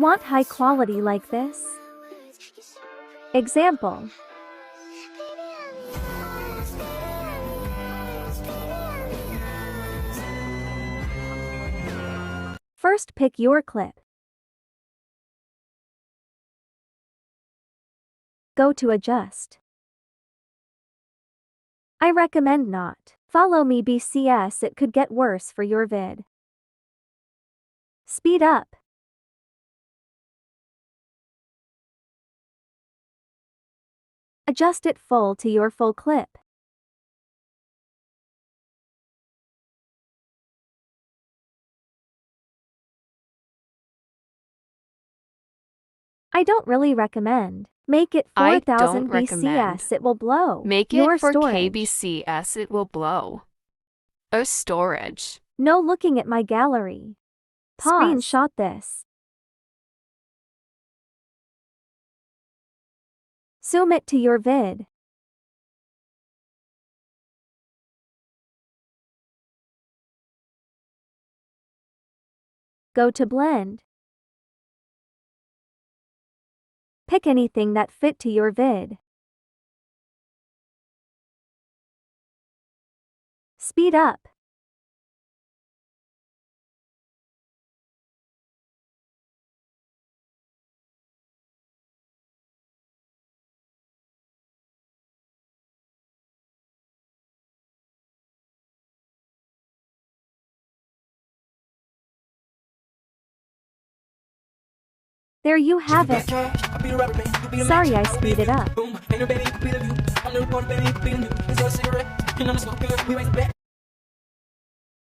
Want high quality like this? Example. First pick your clip. Go to Adjust. I recommend not. Follow me BCS, it could get worse for your vid. Speed up. Adjust it full to your full clip. I don't really recommend. Make it 4000 BCS, it will blow. Make your it for storage. KBCS, it will blow. Oh, storage. No looking at my gallery. Pause. Screenshot this. Zoom it to your vid. Go to Blend. Pick anything that fit to your vid. Speed up. There you have it. Sorry I speeded up.